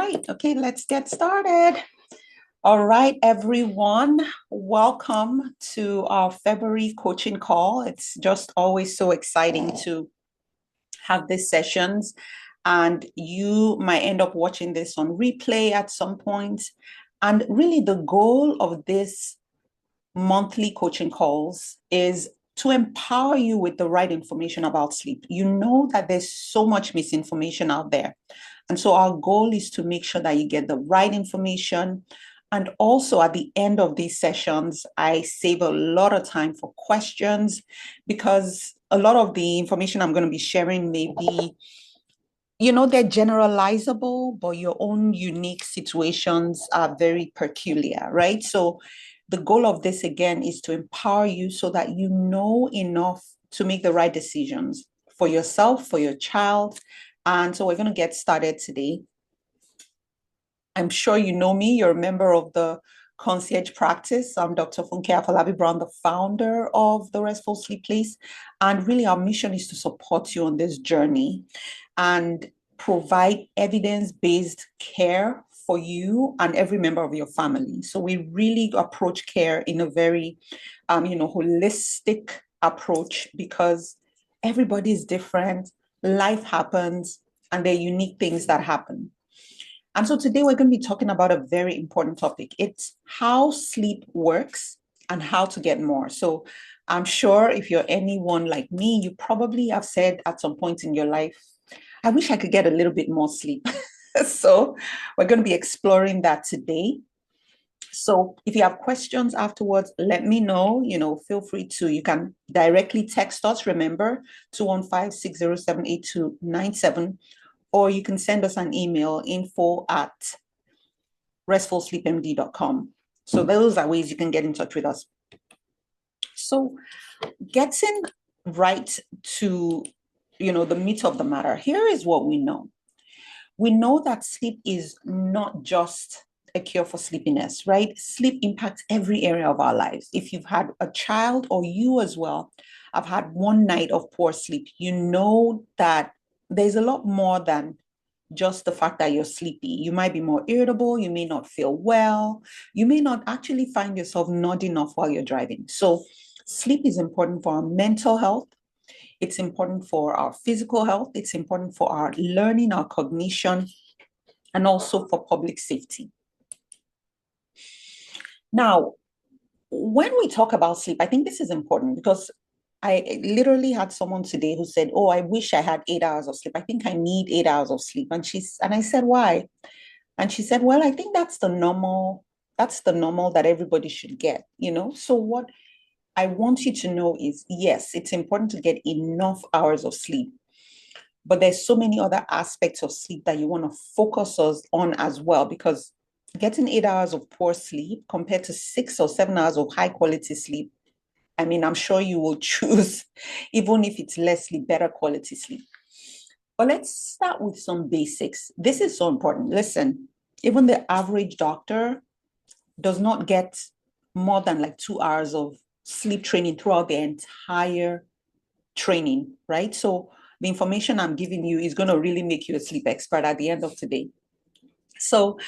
right. Okay, let's get started. All right, everyone. Welcome to our February coaching call. It's just always so exciting to have these sessions, and you might end up watching this on replay at some point. And really, the goal of this monthly coaching calls is to empower you with the right information about sleep. You know that there's so much misinformation out there. And so our goal is to make sure that you get the right information. And also at the end of these sessions, I save a lot of time for questions because a lot of the information I'm going to be sharing may be, they're generalizable, but your own unique situations are very peculiar, right? So the goal of this again is to empower you so that you know enough to make the right decisions for yourself, for your child. And so we're going to get started today. I'm sure you know me. You're a member of the concierge practice. I'm Dr. Funke Afolabi-Brown, the founder of the Restful Sleep Place. And really our mission is to support you on this journey and provide evidence-based care for you and every member of your family. So we really approach care in a very, holistic approach because everybody is different, life happens, and there are unique things that happen. And so today we're going to be talking about a very important topic. It's how sleep works and how to get more. So I'm sure if you're anyone like me, you probably have said at some point in your life, I wish I could get a little bit more sleep. So we're going to be exploring that today. So if you have questions afterwards, let me know. Feel free to, you can directly text us, remember, 215-607-8297, or you can send us an email, info@restfulsleepmd.com. So those are ways you can get in touch with us. So getting right to, the meat of the matter, here is what we know. We know that sleep is not just a cure for sleepiness, right? Sleep impacts every area of our lives. If you've had a child or you as well have had one night of poor sleep, you know that there's a lot more than just the fact that you're sleepy. You might be more irritable, you may not feel well, you may not actually find yourself nodding off while you're driving. So sleep is important for our mental health. It's important for our physical health. It's important for our learning, our cognition, and also for public safety. Now, when we talk about sleep, I think this is important because I literally had someone today who said, oh, I wish I had 8 hours of sleep. I think I need 8 hours of sleep. And I said, why? And she said, well, I think that's the normal that everybody should get, So what I want you to know is, yes, it's important to get enough hours of sleep, but there's so many other aspects of sleep that you want to focus us on as well, because getting 8 hours of poor sleep compared to 6 or 7 hours of high quality sleep, I mean, I'm sure you will choose, even if it's less sleep, better quality sleep. But let's start with some basics. This is so important. Listen, even the average doctor does not get more than like 2 hours of sleep training throughout the entire training, right? So the information I'm giving you is going to really make you a sleep expert at the end of today. So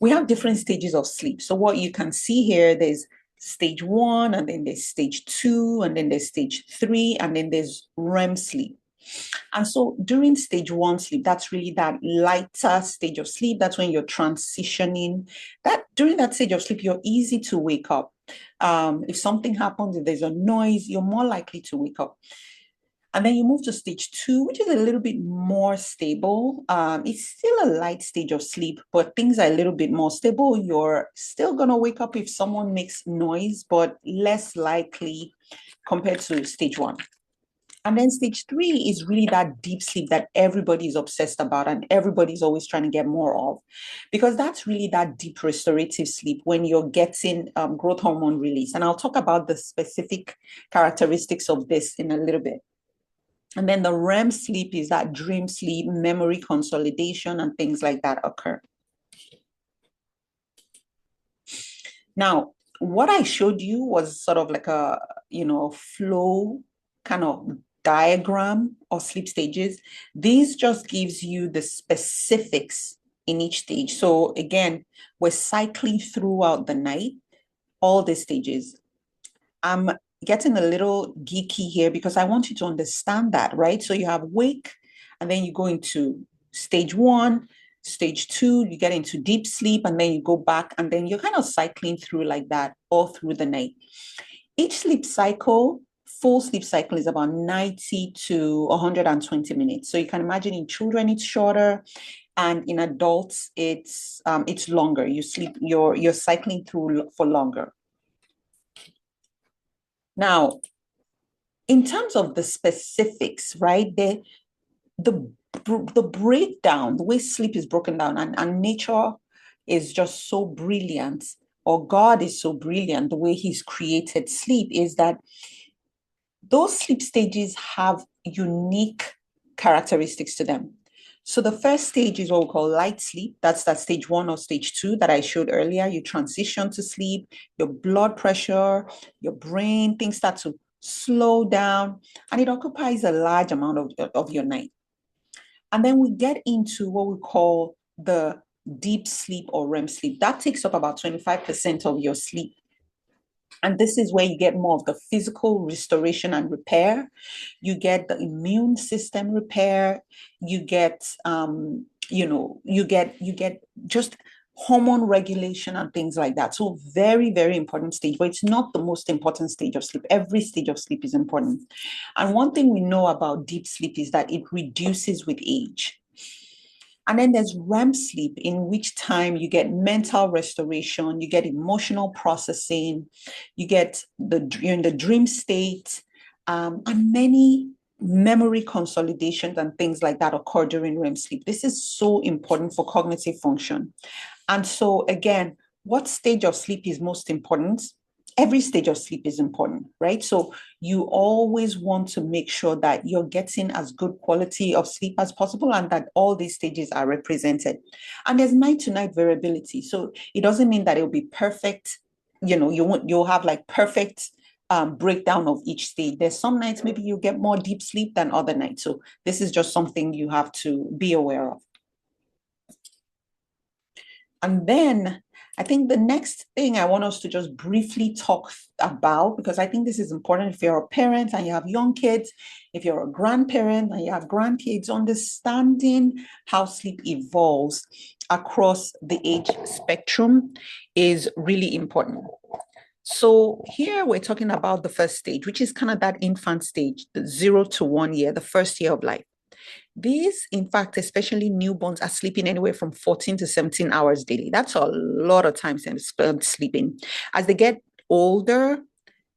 we have different stages of sleep. So what you can see here, there's stage 1, and then there's stage 2, and then there's stage 3, and then there's REM sleep. And so during stage 1 sleep, that's really that lighter stage of sleep. That's when you're transitioning. During that stage of sleep, you're easy to wake up. If something happens, if there's a noise, you're more likely to wake up. And then you move to stage 2, which is a little bit more stable. It's still a light stage of sleep, but things are a little bit more stable. You're still going to wake up if someone makes noise, but less likely compared to stage 1. And then stage 3 is really that deep sleep that everybody is obsessed about and everybody's always trying to get more of, because that's really that deep restorative sleep when you're getting growth hormone release. And I'll talk about the specific characteristics of this in a little bit. And then the REM sleep is that dream sleep, memory consolidation, and things like that occur. Now, what I showed you was sort of like a, flow kind of diagram of sleep stages. These just gives you the specifics in each stage. So again, we're cycling throughout the night, all the stages. I'm getting a little geeky here because I want you to understand that, right? So you have wake, and then you go into stage one, stage two, you get into deep sleep, and then you go back, and then you're kind of cycling through like that all through the night. Each sleep cycle, full sleep cycle, is about 90 to 120 minutes. So you can imagine in children it's shorter, and in adults it's longer. You're cycling through for longer. Now, in terms of the specifics, right? The breakdown, the way sleep is broken down, and nature is just so brilliant, or God is so brilliant, the way He's created sleep is that those sleep stages have unique characteristics to them. So the first stage is what we call light sleep. That's that stage one or stage two that I showed earlier. You transition to sleep, your blood pressure, your brain, things start to slow down, and it occupies a large amount of your night. And then we get into what we call the deep sleep or REM sleep. That takes up about 25% of your sleep. And this is where you get more of the physical restoration and repair. You get the immune system repair. You get, you get just hormone regulation and things like that. So very, very important stage, but it's not the most important stage of sleep. Every stage of sleep is important. And one thing we know about deep sleep is that it reduces with age. And then there's REM sleep, in which time you get mental restoration, you get emotional processing, you're in the dream state, and many memory consolidations and things like that occur during REM sleep. This is so important for cognitive function. And so again, what stage of sleep is most important? Every stage of sleep is important, right? So you always want to make sure that you're getting as good quality of sleep as possible, and that all these stages are represented. And there's night to night variability. So it doesn't mean that it'll be perfect. You'll have like perfect breakdown of each stage. There's some nights maybe you get more deep sleep than other nights. So this is just something you have to be aware of. And then I think the next thing I want us to just briefly talk about, because I think this is important if you're a parent and you have young kids, if you're a grandparent and you have grandkids, understanding how sleep evolves across the age spectrum is really important. So here we're talking about the first stage, which is kind of that infant stage, the 0 to 1 year, the first year of life. These, in fact, especially newborns, are sleeping anywhere from 14 to 17 hours daily. That's a lot of time spent sleeping. As they get older,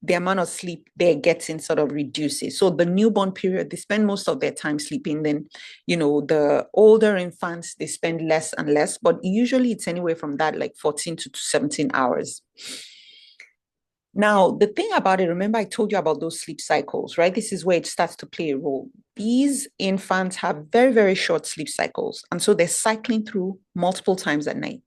the amount of sleep they're getting sort of reduces. So the newborn period, they spend most of their time sleeping. Then, the older infants, they spend less and less, but usually it's anywhere from that, like 14 to 17 hours. Now, the thing about it, remember I told you about those sleep cycles, right? This is where it starts to play a role. These infants have very, very short sleep cycles. And so they're cycling through multiple times at night.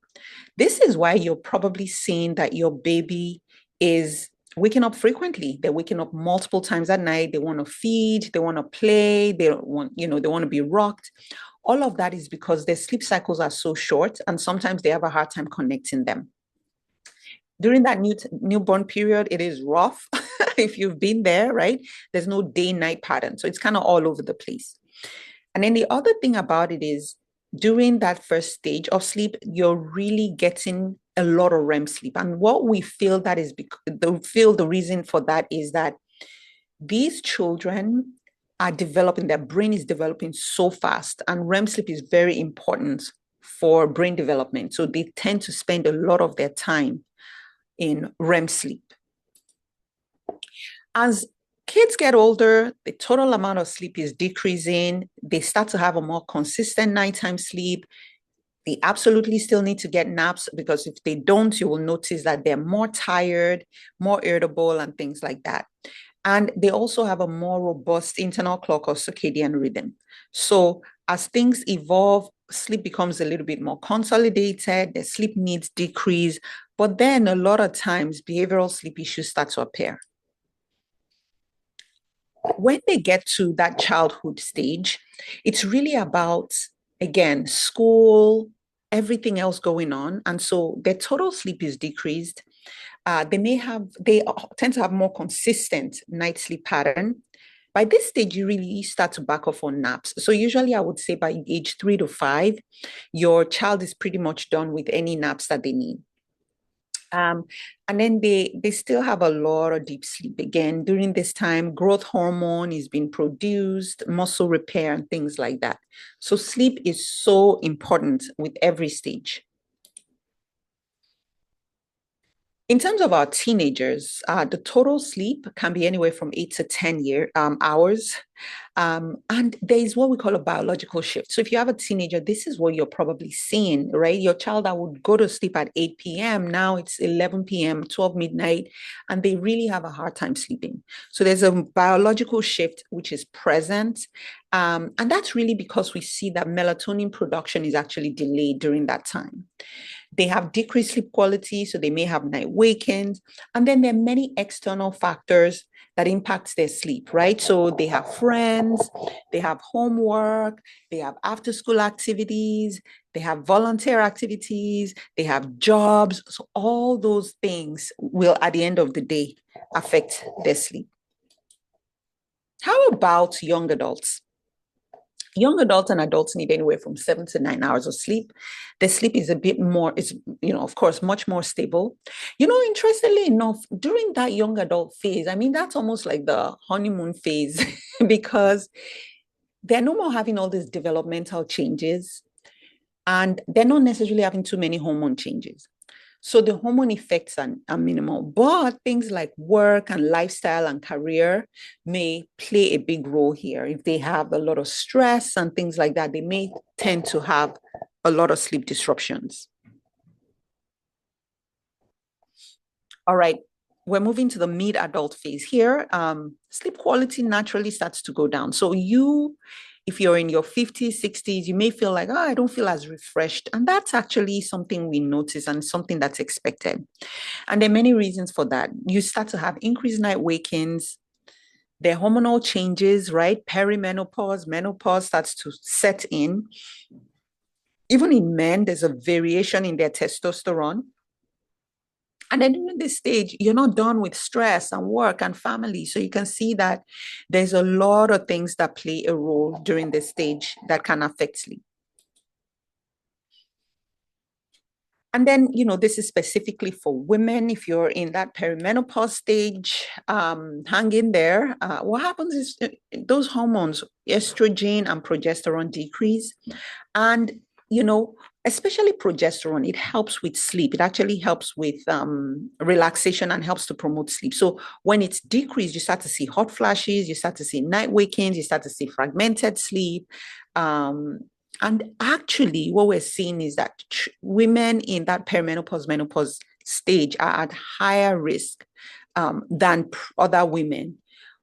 This is why you're probably seeing that your baby is waking up frequently. They're waking up multiple times at night. They want to feed, they want to play, they want to be rocked. All of that is because their sleep cycles are so short, and sometimes they have a hard time connecting them. During that newborn period, it is rough. If you've been there, right? There's no day-night pattern. So it's kind of all over the place. And then the other thing about it is during that first stage of sleep, you're really getting a lot of REM sleep. And what we feel that is the reason for that is that these children are developing, their brain is developing so fast, and REM sleep is very important for brain development. So they tend to spend a lot of their time in REM sleep. As kids get older, the total amount of sleep is decreasing. They start to have a more consistent nighttime sleep. They absolutely still need to get naps, because if they don't, you will notice that they're more tired, more irritable, and things like that. And they also have a more robust internal clock or circadian rhythm. So as things evolve, sleep becomes a little bit more consolidated, the sleep needs decrease, but then a lot of times behavioral sleep issues start to appear. When they get to that childhood stage, it's really about, again, school, everything else going on. And so their total sleep is decreased. They tend to have more consistent night sleep pattern. By this stage, you really start to back off on naps. So usually I would say by age 3 to 5, your child is pretty much done with any naps that they need. Um, and then they still have a lot of deep sleep. Again, during this time, growth hormone is being produced, muscle repair, and things like that. So sleep is so important with every stage. In terms of our teenagers, the total sleep can be anywhere from 8 to 10 hours. And there is what we call a biological shift. So if you have a teenager, this is what you're probably seeing, right? Your child that would go to sleep at 8 p.m., now it's 11 p.m., 12 midnight, and they really have a hard time sleeping. So there's a biological shift which is present. And that's really because we see that melatonin production is actually delayed during that time. They have decreased sleep quality, so they may have night wakings. And then there are many external factors that impacts their sleep, right? So they have friends, they have homework, they have after school activities, they have volunteer activities, they have jobs. So all those things will, at the end of the day, affect their sleep. How about young adults? Young adults and adults need anywhere from 7 to 9 hours of sleep. The sleep is a bit more, it's, of course, much more stable. Interestingly enough, during that young adult phase, I mean, that's almost like the honeymoon phase because they're no more having all these developmental changes and they're not necessarily having too many hormone changes. So the hormone effects are minimal, but things like work and lifestyle and career may play a big role here. If they have a lot of stress and things like that, they may tend to have a lot of sleep disruptions. All right, we're moving to the mid-adult phase here. Sleep quality naturally starts to go down. So if you're in your 50s, 60s, you may feel like, oh, I don't feel as refreshed. And that's actually something we notice and something that's expected. And there are many reasons for that. You start to have increased night wakings, there are hormonal changes, right? Perimenopause, menopause starts to set in. Even in men, there's a variation in their testosterone. And then during this stage, you're not done with stress and work and family. So you can see that there's a lot of things that play a role during this stage that can affect sleep. And then, this is specifically for women. If you're in that perimenopause stage, hang in there. What happens is those hormones, estrogen and progesterone, decrease. And, especially progesterone, it helps with sleep. It actually helps with relaxation and helps to promote sleep. So when it's decreased, you start to see hot flashes, you start to see night wakings, you start to see fragmented sleep. And actually, what we're seeing is that women in that perimenopause, menopause stage are at higher risk than other women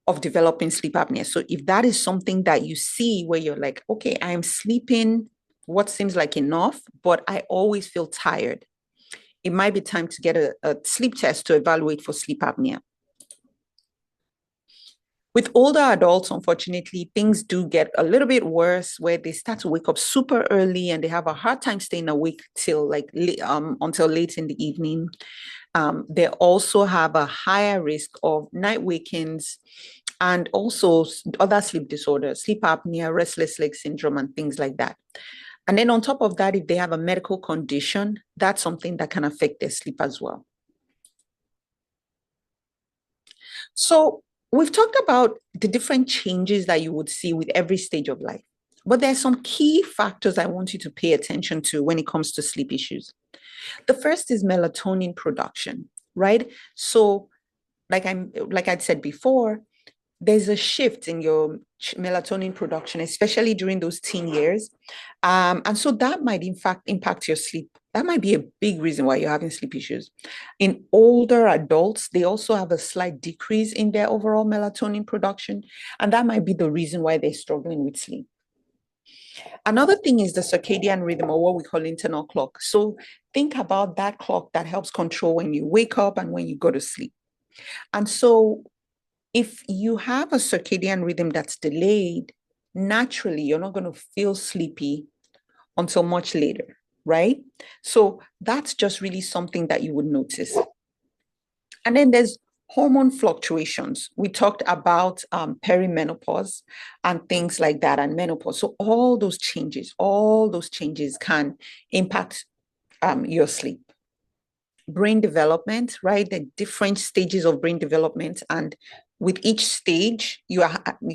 of developing sleep apnea. So if that is something that you see where you're like, okay, I'm sleeping what seems like enough, but I always feel tired, it might be time to get a sleep test to evaluate for sleep apnea. With older adults, unfortunately, things do get a little bit worse where they start to wake up super early and they have a hard time staying awake till until late in the evening. They also have a higher risk of night wakings and also other sleep disorders, sleep apnea, restless leg syndrome, and things like that. And then on top of that, if they have a medical condition, that's something that can affect their sleep as well. So we've talked about the different changes that you would see with every stage of life, but there's some key factors I want you to pay attention to when it comes to sleep issues. The first is melatonin production, right? So like I'd said before, there's a shift in your melatonin production, especially during those teen years. And so that might, in fact, impact your sleep. That might be a big reason why you're having sleep issues. In older adults, they also have a slight decrease in their overall melatonin production. And that might be the reason why they're struggling with sleep. Another thing is the circadian rhythm, or what we call internal clock. So think about that clock that helps control when you wake up and when you go to sleep. And so if you have a circadian rhythm that's delayed, naturally, you're not going to feel sleepy until much later. right? So that's just really something that you would notice. And then there's hormone fluctuations. We talked about perimenopause and things like that, and menopause. So all those changes can impact your sleep. Brain development, right? The different stages of brain development, and with each stage, you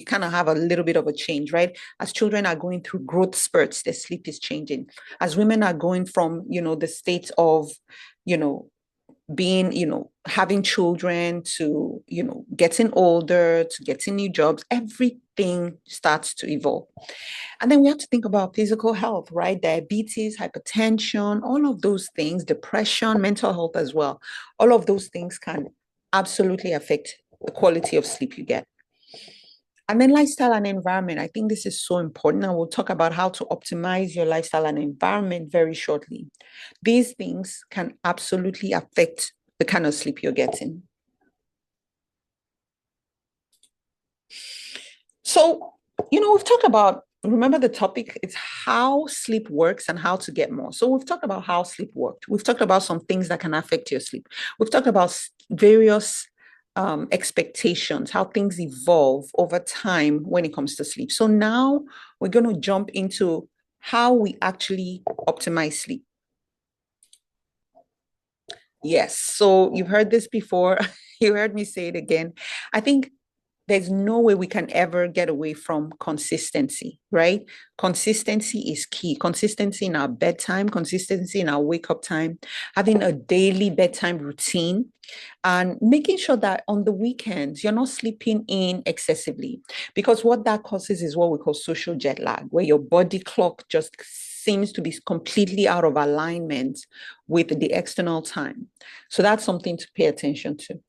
kind of have a little bit of a change, right? As children are going through growth spurts, their sleep is changing. As women are going from, the state of, you know, being, having children to, getting older to getting new jobs, everything starts to evolve. And then we have to think about physical health, right? Diabetes, hypertension, all of those things, depression, mental health as well. All of those things can absolutely affect the quality of sleep you get. And then lifestyle and environment. I think this is so important. And we'll talk about how to optimize your lifestyle and environment very shortly. These things can absolutely affect the kind of sleep you're getting. So, we've talked about, remember the topic is how sleep works and how to get more. So we've talked about how sleep worked. We've talked about some things that can affect your sleep. We've talked about various expectations, how things evolve over time when it comes to sleep. So now we're going to jump into how we actually optimize sleep. Yes. So you've heard this before. You heard me say it again. I think there's no way we can ever get away from consistency, right? Consistency is key. Consistency in our bedtime, consistency in our wake up time, having a daily bedtime routine, and making sure that on the weekends, you're not sleeping in excessively. Because what that causes is what we call social jet lag, where your body clock just seems to be completely out of alignment with the external time. So that's something to pay attention to.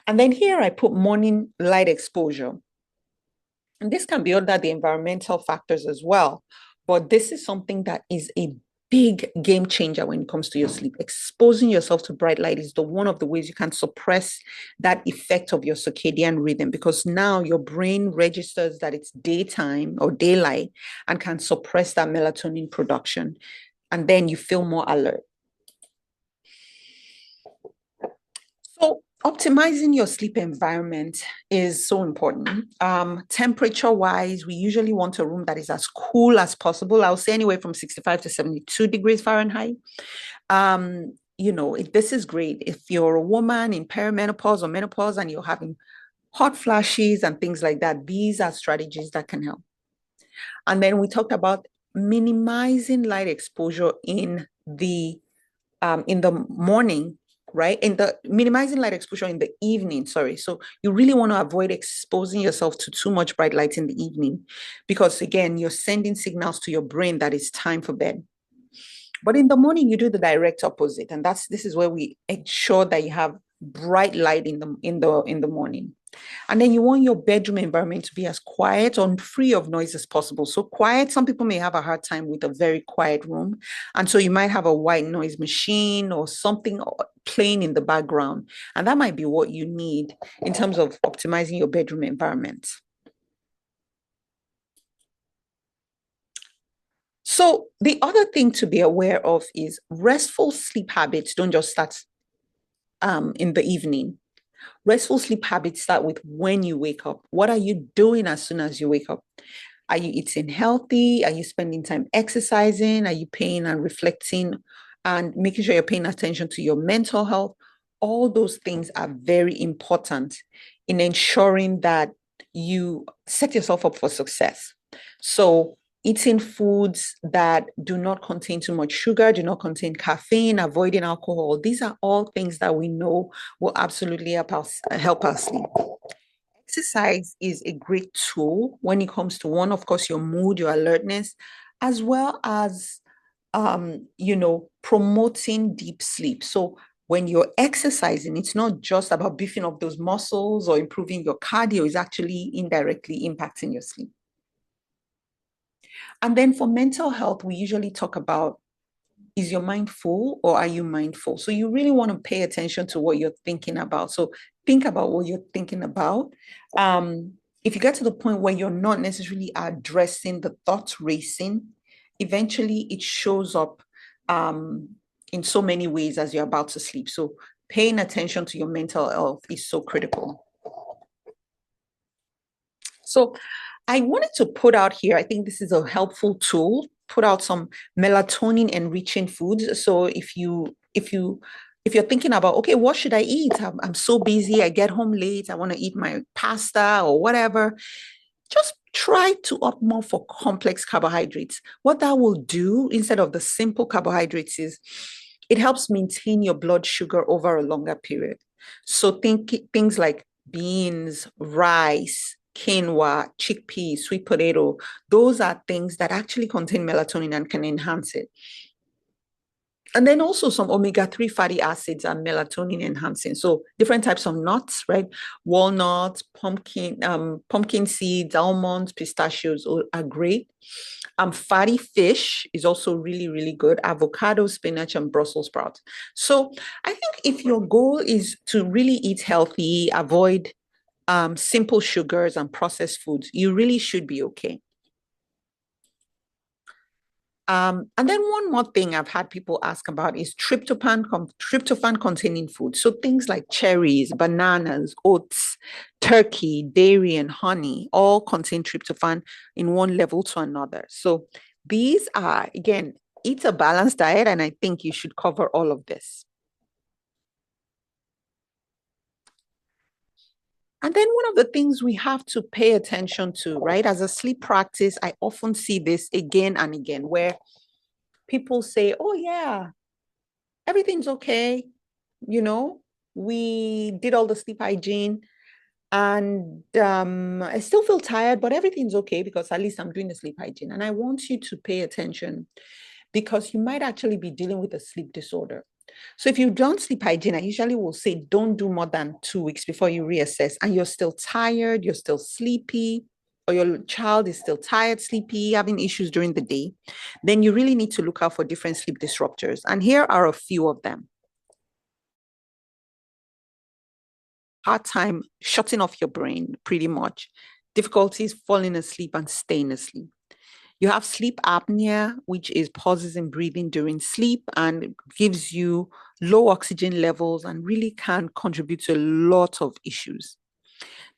And then here I put morning light exposure. And this can be under the environmental factors as well. But this is something that is a big game changer when it comes to your sleep. Exposing yourself to bright light is one of the ways you can suppress that effect of your circadian rhythm, because now your brain registers that it's daytime or daylight and can suppress that melatonin production. And then you feel more alert. So optimizing your sleep environment is so important. Temperature wise, we usually want a room that is as cool as possible. I'll say anywhere from 65 to 72 degrees Fahrenheit. This is great if you're a woman in perimenopause or menopause and you're having hot flashes and things like that. These are strategies that can help. And then we talked about minimizing light exposure in the morning, right? In the minimizing light exposure in the evening, sorry. So you really want to avoid exposing yourself to too much bright light in the evening, because again, you're sending signals to your brain that it's time for bed. But in the morning, you do the direct opposite. And this is where we ensure that you have bright light in the morning. And then you want your bedroom environment to be as quiet and free of noise as possible. So quiet, some people may have a hard time with a very quiet room. And so you might have a white noise machine or something playing in the background. And that might be what you need in terms of optimizing your bedroom environment. So the other thing to be aware of is restful sleep habits don't just start in the evening. Restful sleep habits start with when you wake up. What are you doing as soon as you wake up? Are you eating healthy? Are you spending time exercising? Are you paying and reflecting and making sure you're paying attention to your mental health? All those things are very important in ensuring that you set yourself up for success. So eating foods that do not contain too much sugar, do not contain caffeine, avoiding alcohol. These are all things that we know will absolutely help us sleep. Exercise is a great tool when it comes to one, of course, your mood, your alertness, as well as promoting deep sleep. So when you're exercising, it's not just about beefing up those muscles or improving your cardio, it's actually indirectly impacting your sleep. And then for mental health, we usually talk about, is your mind full or are you mindful? So you really want to pay attention to what you're thinking about. So think about what you're thinking about. If you get to the point where you're not necessarily addressing the thoughts racing, eventually it shows up um, in so many ways as you're about to sleep. So paying attention to your mental health is so critical. So I wanted to put out here, I think this is a helpful tool, put out some melatonin enriching foods. So if you're thinking about, okay, what should I eat? I'm so busy. I get home late. I want to eat my pasta or whatever. Just try to opt more for complex carbohydrates. What that will do instead of the simple carbohydrates is it helps maintain your blood sugar over a longer period. So think things like beans, rice, quinoa, chickpeas, sweet potato, those are things that actually contain melatonin and can enhance it. And then also some omega-3 fatty acids are melatonin enhancing. So different types of nuts, right? Walnuts, pumpkin seeds, almonds, pistachios are great. Fatty fish is also really, really good. Avocado, spinach, and Brussels sprouts. So I think if your goal is to really eat healthy, avoid simple sugars and processed foods, you really should be okay. And then one more thing I've had people ask about is tryptophan containing food. So things like cherries, bananas, oats, turkey, dairy, and honey all contain tryptophan in one level to another. So these are, again, eat a balanced diet, and I think you should cover all of this. And then one of the things we have to pay attention to, right? As a sleep practice, I often see this again and again where people say, oh, yeah, everything's okay. You know, we did all the sleep hygiene and I still feel tired, but everything's okay because at least I'm doing the sleep hygiene. And I want you to pay attention because you might actually be dealing with a sleep disorder. So if you've done sleep hygiene, I usually will say don't do more than 2 weeks before you reassess and you're still tired, you're still sleepy, or your child is still tired, sleepy, having issues during the day, then you really need to look out for different sleep disruptors. And here are a few of them. Hard time shutting off your brain, pretty much. Difficulties falling asleep and staying asleep. You have sleep apnea, which is pauses in breathing during sleep and gives you low oxygen levels and really can contribute to a lot of issues.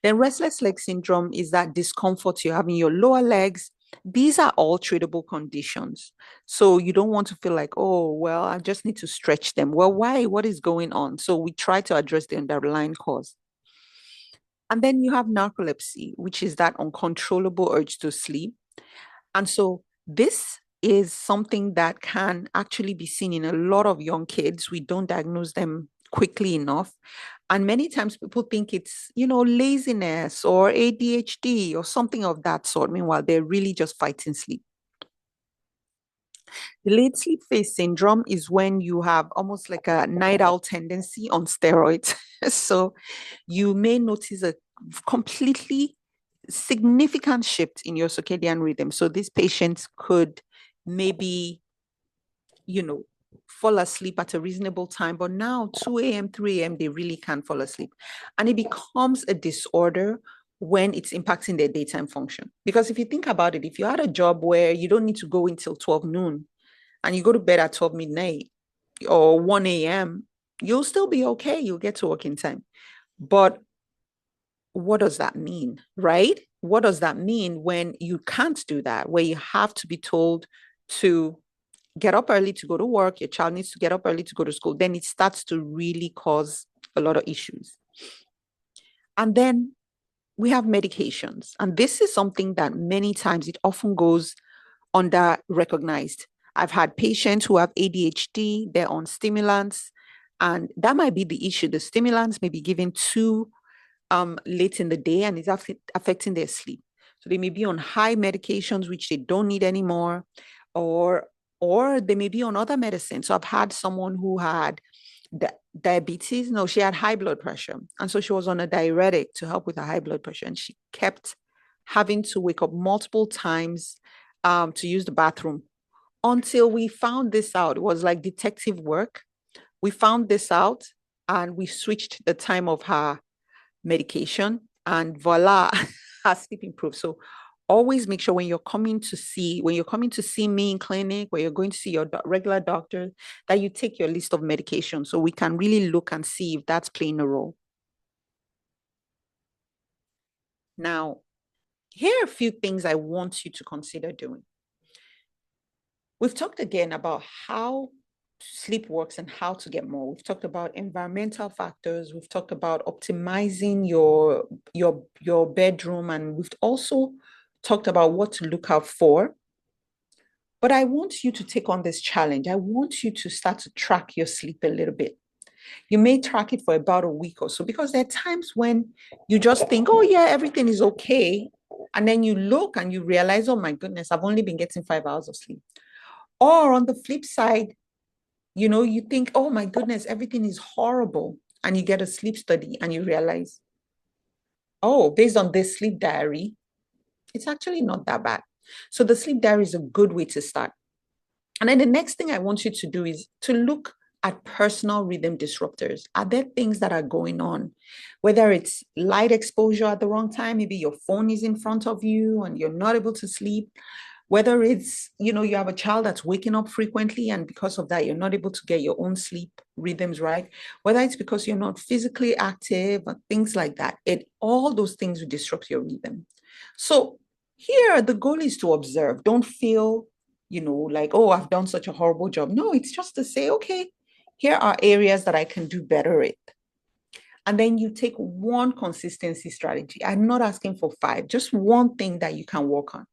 Then restless leg syndrome is that discomfort you have in your lower legs. These are all treatable conditions. So you don't want to feel like, oh, well, I just need to stretch them. Well, why? What is going on? So we try to address the underlying cause. And then you have narcolepsy, which is that uncontrollable urge to sleep. And so this is something that can actually be seen in a lot of young kids. We don't diagnose them quickly enough. And many times people think it's, laziness or ADHD or something of that sort. Meanwhile, they're really just fighting sleep. Delayed sleep phase syndrome is when you have almost like a night owl tendency on steroids. So you may notice a completely significant shift in your circadian rhythm. So these patients could maybe, fall asleep at a reasonable time, but now 2 a.m., 3 a.m., they really can't fall asleep. And it becomes a disorder when it's impacting their daytime function. Because if you think about it, if you had a job where you don't need to go until 12 noon and you go to bed at 12 midnight or 1 a.m., you'll still be okay. You'll get to work in time. But what does that mean, right? What does that mean when you can't do that, where you have to be told to get up early to go to work, your child needs to get up early to go to school, then it starts to really cause a lot of issues. And then we have medications. And this is something that many times it often goes under recognized. I've had patients who have ADHD, they're on stimulants, and that might be the issue. The stimulants may be given too late in the day and it's affecting their sleep. So they may be on high medications, which they don't need anymore, or they may be on other medicines. So I've had someone who had diabetes. No, she had high blood pressure. And so she was on a diuretic to help with her high blood pressure. And she kept having to wake up multiple times to use the bathroom until we found this out. It was like detective work. We found this out and we switched the time of her medication and voila, her sleep improved. So always make sure when you're coming to see me in clinic, when you're going to see your regular doctor, that you take your list of medications so we can really look and see if that's playing a role. Now, here are a few things I want you to consider doing. We've talked again about how sleep works and how to get more. We've talked about environmental factors. We've talked about optimizing your bedroom, and we've also talked about what to look out for. But I want you to take on this challenge. I want you to start to track your sleep a little bit. You may track it for about a week or so, because there are times when you just think, oh yeah, everything is okay. And then you look and you realize, oh my goodness, I've only been getting 5 hours of sleep. Or on the flip side, you think, oh my goodness, everything is horrible. And you get a sleep study and you realize, oh, based on this sleep diary, it's actually not that bad. So the sleep diary is a good way to start. And then the next thing I want you to do is to look at personal rhythm disruptors. Are there things that are going on? Whether it's light exposure at the wrong time, maybe your phone is in front of you and you're not able to sleep. Whether it's, you have a child that's waking up frequently, and because of that, you're not able to get your own sleep rhythms right. Whether it's because you're not physically active and things like that. All those things will disrupt your rhythm. So here, the goal is to observe. Don't feel, like, oh, I've done such a horrible job. No, it's just to say, okay, here are areas that I can do better at. And then you take one consistency strategy. I'm not asking for 5, just one thing that you can work on,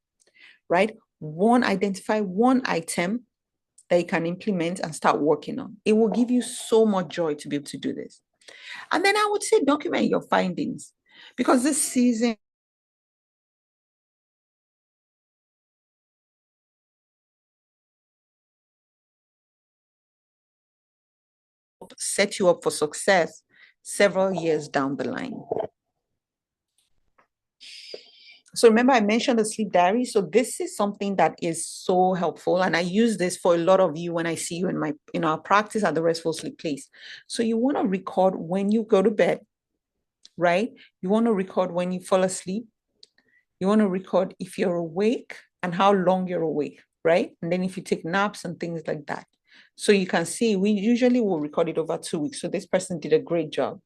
right? Identify one item that you can implement and start working on. It will give you so much joy to be able to do this. And then I would say document your findings, because this season set you up for success several years down the line. So remember, I mentioned the sleep diary. So this is something that is so helpful. And I use this for a lot of you when I see you in our practice at the Restful Sleep place. So you want to record when you go to bed, right? You want to record when you fall asleep. You want to record if you're awake and how long you're awake, right? And then if you take naps and things like that. So you can see, we usually will record it over 2 weeks. So this person did a great job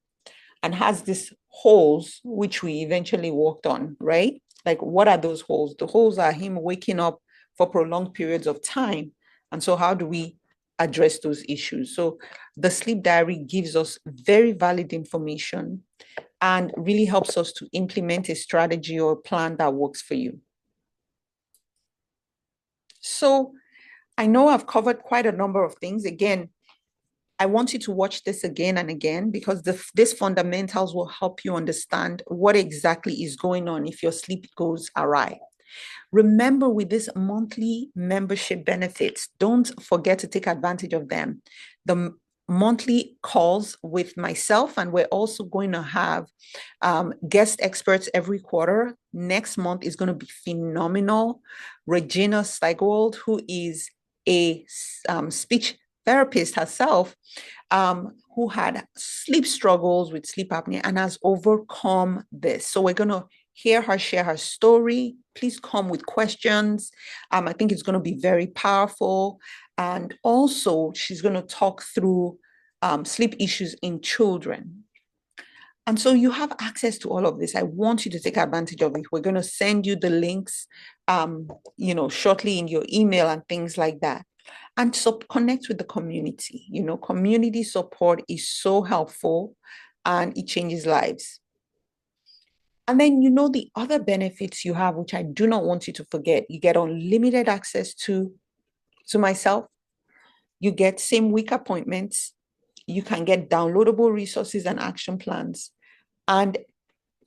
and has these holes, which we eventually worked on, right? Like, what are those holes? The holes are him waking up for prolonged periods of time. And so how do we address those issues? So the sleep diary gives us very valid information and really helps us to implement a strategy or a plan that works for you. So I know I've covered quite a number of things. Again, I want you to watch this again and again, because these fundamentals will help you understand what exactly is going on if your sleep goes awry. Remember, with these monthly membership benefits, don't forget to take advantage of them. The monthly calls with myself, and we're also going to have guest experts every quarter. Next month is going to be phenomenal. Regina Steigold, who is a speech therapist herself, who had sleep struggles with sleep apnea and has overcome this. So we're going to hear her share her story. Please come with questions. I think it's going to be very powerful. And also, she's going to talk through sleep issues in children. And so you have access to all of this. I want you to take advantage of it. We're going to send you the links, shortly in your email and things like that. And so connect with the community. Community support is so helpful and it changes lives. And then, the other benefits you have, which I do not want you to forget. You get unlimited access to myself. You get same week appointments. You can get downloadable resources and action plans and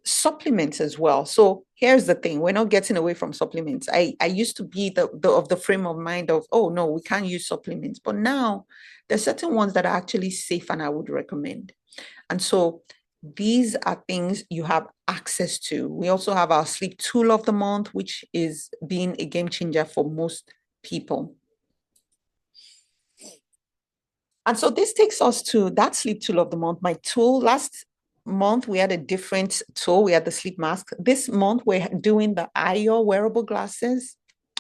supplements as well. So here's the thing. We're not getting away from supplements. I used to be of the frame of mind of, oh, no, we can't use supplements. But now there's certain ones that are actually safe and I would recommend. And so these are things you have access to. We also have our sleep tool of the month, which is being a game changer for most people. And so this takes us to that sleep tool of the month. My tool, last month we had a different tool. We had the sleep mask. This month we're doing the IO wearable glasses.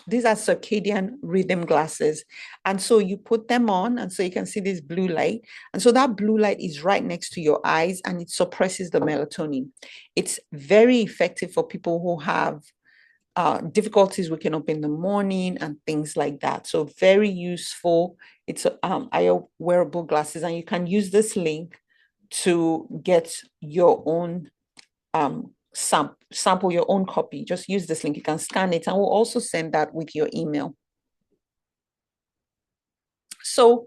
These are circadian rhythm glasses. And so you put them on, and so you can see this blue light. And so that blue light is right next to your eyes, and it suppresses the melatonin. It's very effective for people who have difficulties waking up in the morning and things like that. So very useful. It's IO wearable glasses, and you can use this link to get your own sample your own copy. Just use this link. You can scan it, and we'll also send that with your email. So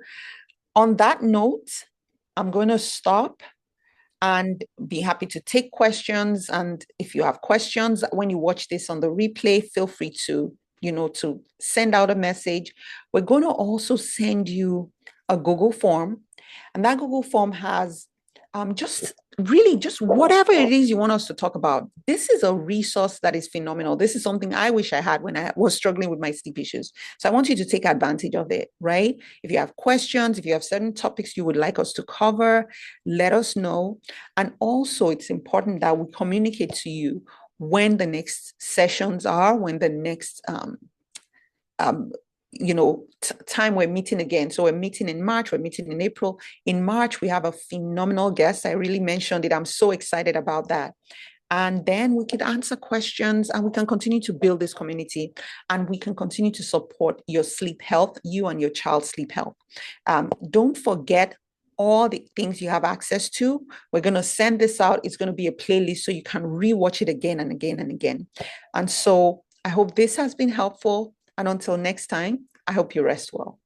on that note, I'm going to stop and be happy to take questions. And if you have questions when you watch this on the replay, feel free to, to send out a message. We're going to also send you a Google form, and that Google form has just whatever it is you want us to talk about. This is a resource that is phenomenal. This is something I wish I had when I was struggling with my sleep issues. So I want you to take advantage of it, right? If you have questions, if you have certain topics you would like us to cover, let us know. And also, it's important that we communicate to you when the next sessions are, when the next time we're meeting again. So we're meeting in March, we're meeting in April. In March, we have a phenomenal guest. I really mentioned it. I'm so excited about that. And then we could answer questions, and we can continue to build this community, and we can continue to support your sleep health, you and your child's sleep health. Don't forget all the things you have access to. We're going to send this out. It's going to be a playlist so you can rewatch it again and again and again. And so I hope this has been helpful. And until next time, I hope you rest well.